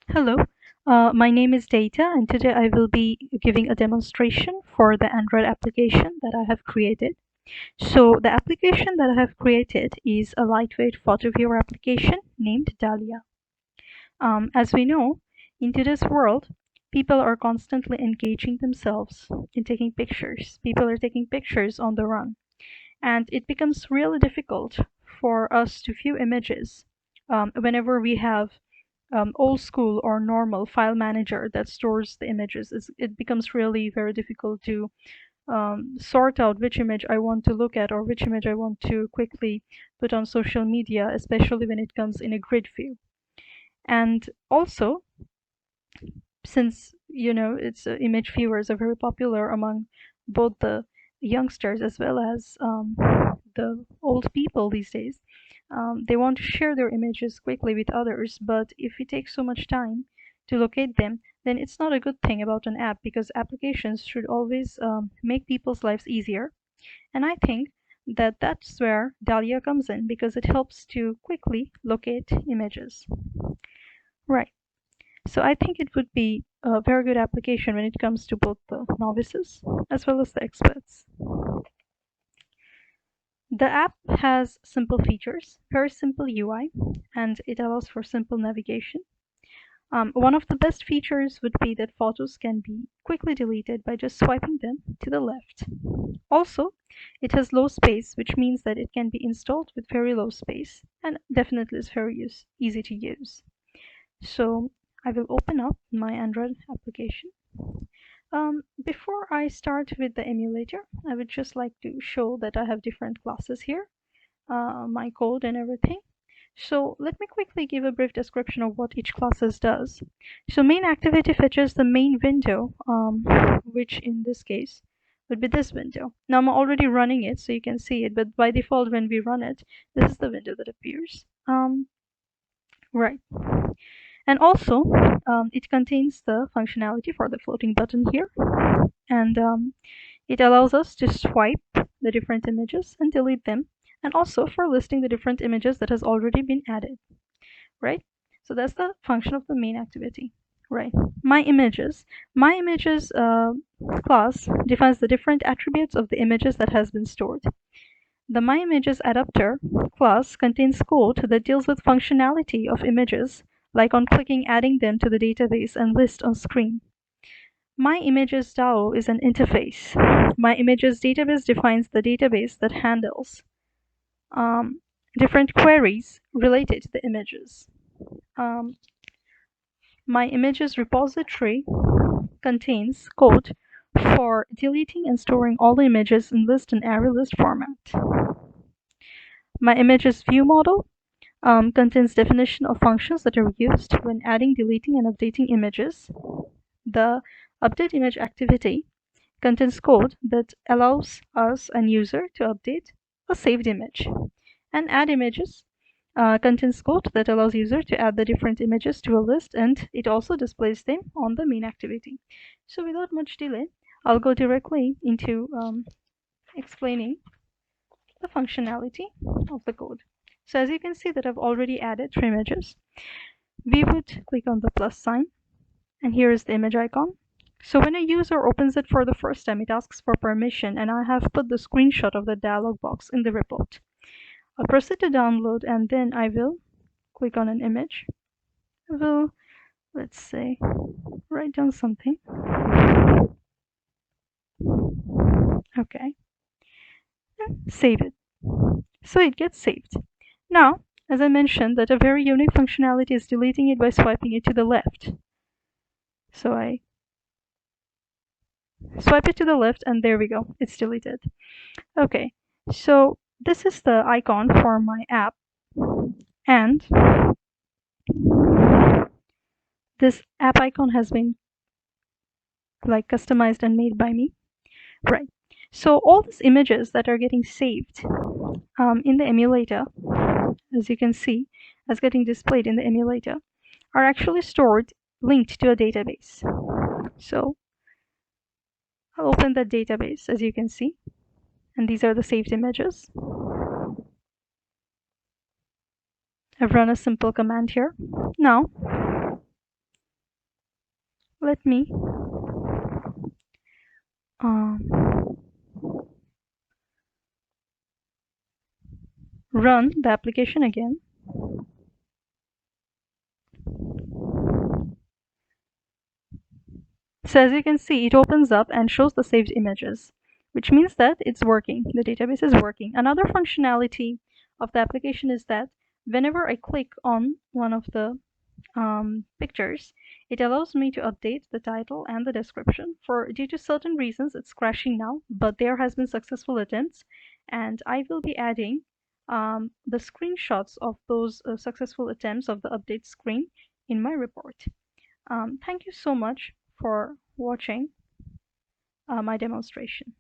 Hello, my name is Data, and today I will be giving a demonstration for the Android application that I have created. So the application that I have created is a lightweight photo viewer application named Dahlia. As we know, in today's world, people are constantly engaging themselves in taking pictures. People are taking pictures on the run, and it becomes really difficult for us to view images whenever we have old school or normal file manager that stores the images. It becomes really very difficult to sort out which image I want to look at or which image I want to quickly put on social media, especially when it comes in a grid view. And also, since it's image viewers are very popular among both the youngsters as well as the old people these days. They want to share their images quickly with others, but if it takes so much time to locate them, then it's not a good thing about an app, because applications should always make people's lives easier. And I think that that's where Dahlia comes in, because it helps to quickly locate images. Right. So I think it would be a very good application when it comes to both the novices as well as the experts. The app has simple features, very simple UI, and it allows for simple navigation. One of the best features would be that photos can be quickly deleted by just swiping them to the left. Also, it has low space, which means that it can be installed with very low space, and definitely is very easy to use. So I will open up my Android application. Before I start with the emulator, I would just like to show that I have different classes here, my code and everything. So let me quickly give a brief description of what each classes does. So main activity fetches the main window, which in this case would be this window. Now I'm already running it, so you can see it, but by default when we run it, this is the window that appears. Right. And also, it contains the functionality for the floating button here. And it allows us to swipe the different images and delete them, and also for listing the different images that has already been added, right? So that's the function of the main activity, right? My images class defines the different attributes of the images that has been stored. The MyImages adapter class contains code that deals with functionality of images, like on clicking adding them to the database and list on screen. MyImages DAO is an interface. MyImages database defines the database that handles different queries related to the images. MyImages repository contains code for deleting and storing all the images in list and array list format. MyImages view model contains definition of functions that are used when adding, deleting, and updating images. The update image activity contains code that allows us and user to update a saved image. And add images contains code that allows user to add the different images to a list, and it also displays them on the main activity. So without much delay, I'll go directly into explaining the functionality of the code. So as you can see that I've already added 3 images. We would click on the plus sign, and here is the image icon. So when a user opens it for the first time, it asks for permission, and I have put the screenshot of the dialog box in the report. I'll proceed to download, and then I will click on an image. I will, let's say, write down something. Okay. And save it. So it gets saved. Now, as I mentioned, that a very unique functionality is deleting it by swiping it to the left. So I swipe it to the left, and there we go, it's deleted. Okay, so this is the icon for my app, and this app icon has been like customized and made by me, right? So all these images that are getting saved in the emulator, as you can see, as getting displayed in the emulator, are actually stored linked to a database. So I'll open that database, as you can see, and these are the saved images. I've run a simple command here. Now, let me um, run the application again. So as you can see, it opens up and shows the saved images, which means that it's working. The database is working. Another functionality of the application is that whenever I click on one of the pictures, it allows me to update the title and the description. Due to certain reasons, it's crashing now, but there has been successful attempts, and I will be adding the screenshots of those successful attempts of the update screen in my report. Thank you so much for watching my demonstration.